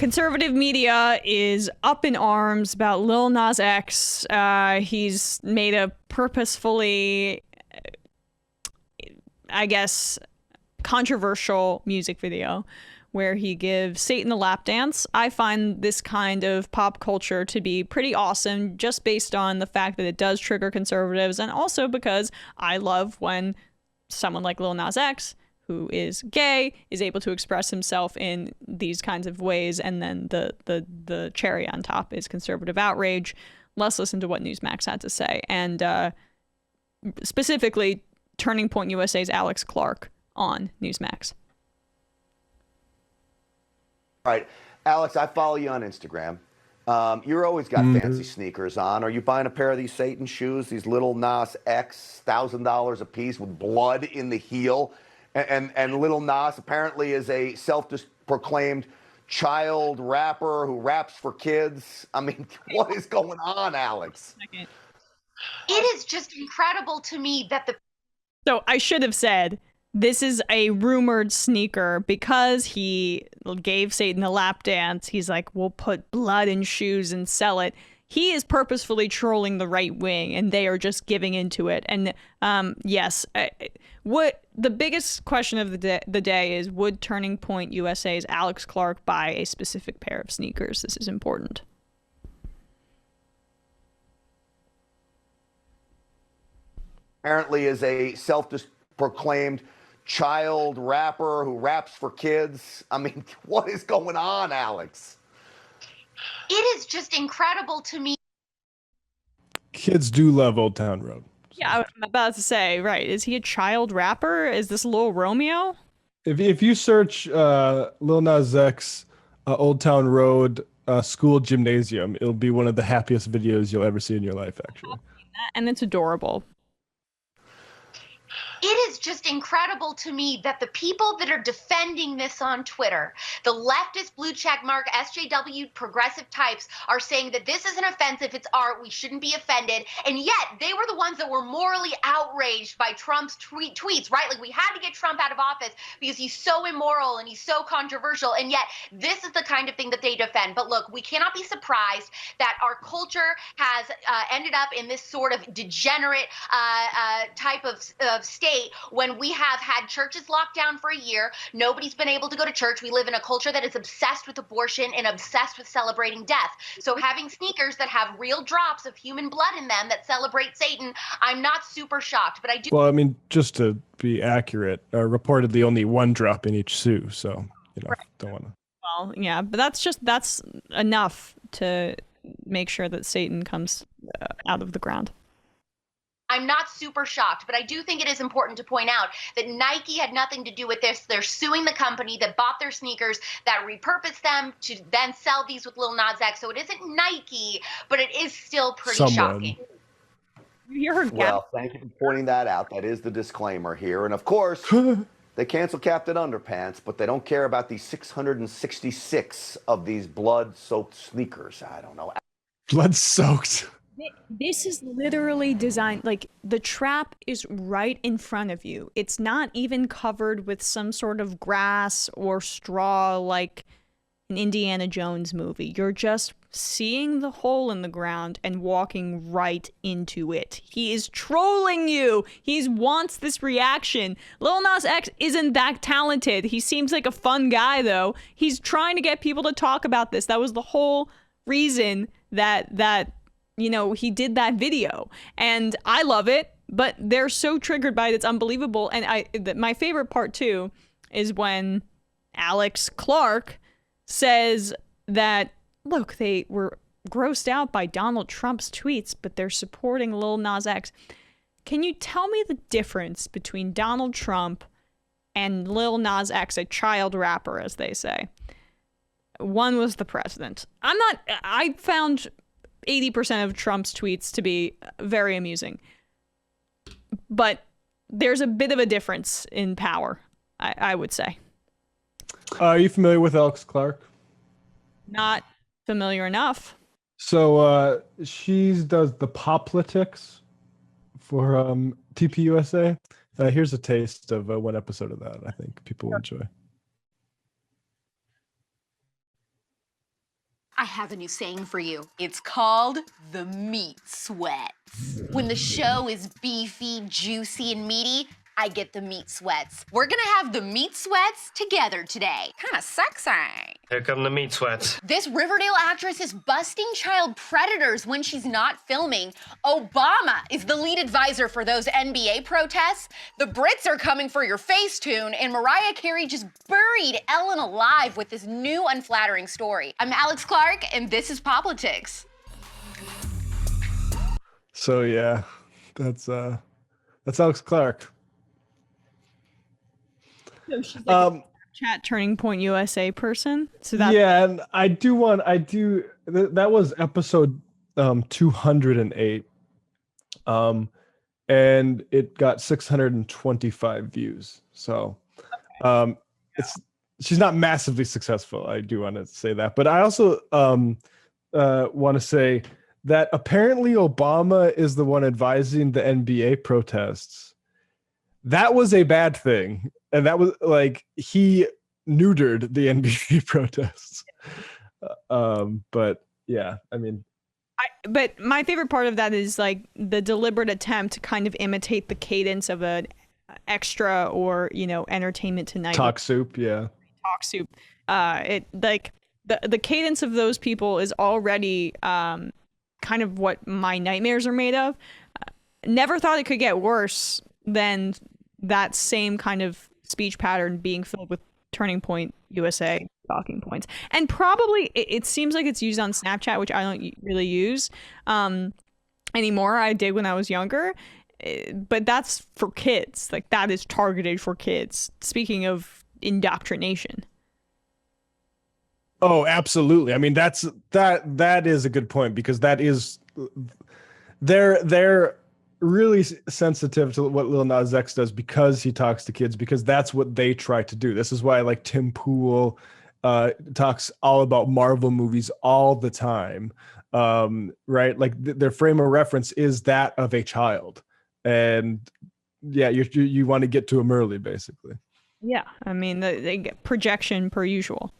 conservative media is up in arms about Lil Nas X. He's made a purposefully, I guess, controversial music video where he gives Satan a lap dance. I find this kind of pop culture to be pretty awesome just based on the fact that it does trigger conservatives, and also because I love when someone like Lil Nas X, who is gay, is able to express himself in these kinds of ways, and then the cherry on top is conservative outrage. Let's listen to what Newsmax had to say, and specifically Turning Point USA's Alex Clark on Newsmax. All right, Alex, I follow you on Instagram. You're always got fancy sneakers on. Are you buying a pair of these Satan shoes, these Lil Nas X, $1,000 a piece with blood in the heel? And Lil Nas apparently is a self-proclaimed child rapper who raps for kids. I mean, what is going on, Alex? It is just incredible to me that the... So I should have said, this is a rumored sneaker because he gave Satan a lap dance. He's like, we'll put blood in shoes and sell it. He is purposefully trolling the right wing, and they are just giving into it. And yes, what the biggest question of the day is, would Turning Point USA's Alex Clark buy a specific pair of sneakers? This is important. Apparently is a self-proclaimed child rapper who raps for kids. I mean, what is going on, Alex? It is just incredible to me. Kids do love Old Town Road. Yeah, I'm about to say, right. Is he a child rapper? Is this Lil Romeo? If you search Lil Nas X, Old Town Road, school gymnasium, it'll be one of the happiest videos you'll ever see in your life, actually. And it's adorable. It is just incredible to me that the people that are defending this on Twitter, the leftist blue check mark SJW progressive types, are saying that this isn't offensive, it's art, we shouldn't be offended, and yet they were the ones that were morally outraged by Trump's tweets, right? Like, we had to get Trump out of office because he's so immoral and he's so controversial, and yet this is the kind of thing that they defend. But look, we cannot be surprised that our culture has ended up in this sort of degenerate type of state when we have had churches locked down for a year. Nobody's been able to go to church. We live in a culture that is obsessed with abortion and obsessed with celebrating death. So having sneakers that have real drops of human blood in them that celebrate Satan, I'm not super shocked, but I do. Well, I mean, just to be accurate, reportedly only one drop in each shoe. So, right. Don't want to. Well, yeah, but that's enough to make sure that Satan comes out of the ground. I'm not super shocked, but I do think it is important to point out that Nike had nothing to do with this. They're suing the company that bought their sneakers, that repurposed them to then sell these with Lil Nas X. So it isn't Nike, but it is still pretty shocking. Well, thank you for pointing that out. That is the disclaimer here. And of course, they cancel Captain Underpants, but they don't care about these 666 of these blood-soaked sneakers. I don't know. Blood-soaked. This is literally designed, like, the trap is right in front of you. It's not even covered with some sort of grass or straw like an Indiana Jones movie. You're just seeing the hole in the ground and walking right into it. He is trolling you. He wants this reaction. Lil Nas X isn't that talented. He seems like a fun guy, though. He's trying to get people to talk about this. That was the whole reason that he did that video, and I love it, but they're so triggered by it, it's unbelievable. And my favorite part too is when Alex Clark says that, look, they were grossed out by Donald Trump's tweets, but they're supporting Lil Nas X. Can you tell me the difference between Donald Trump and Lil Nas X, a child rapper, as they say? One was the president. I found 80% of Trump's tweets to be very amusing. But there's a bit of a difference in power, I would say. Are you familiar with Alex Clark? Not familiar enough. So she does the Poplitics for TPUSA. Here's a taste of one episode of that. I think people will enjoy. have a new saying for you. It's called the meat sweats. When the show is beefy, juicy, and meaty, I get the meat sweats. We're gonna have the meat sweats together today. Kinda sexy. Here come the meat sweats. This Riverdale actress is busting child predators when she's not filming. Obama is the lead advisor for those NBA protests. The Brits are coming for your Facetune, and Mariah Carey just buried Ellen alive with this new unflattering story. I'm Alex Clark, and this is Politics. So yeah, that's Alex Clark. So she's like a Snapchat Turning Point USA person. So that yeah, and that was episode 208. And it got 625 views. So she's not massively successful. I do want to say that. But I also want to say that apparently Obama is the one advising the NBA protests. That was a bad thing. And that was like, he neutered the NBA protests. But yeah, I mean. But my favorite part of that is like the deliberate attempt to kind of imitate the cadence of an extra or, Entertainment Tonight. Talk Soup, yeah. Talk Soup. It like the cadence of those people is already kind of what my nightmares are made of. Never thought it could get worse than that same kind of speech pattern being filled with Turning Point USA talking points. And probably it seems like it's used on Snapchat, which I don't really use anymore. I did when I was younger. But that's for kids. Like, that is targeted for kids. Speaking of indoctrination. Oh, absolutely. I mean, that is a good point, because that is they're really sensitive to what Lil Nas X does, because he talks to kids, because that's what they try to do. This is why, like, Tim Pool talks all about Marvel movies all the time, right? Like, their frame of reference is that of a child, and yeah, you want to get to them early, basically. Yeah, I mean, they get projection per usual.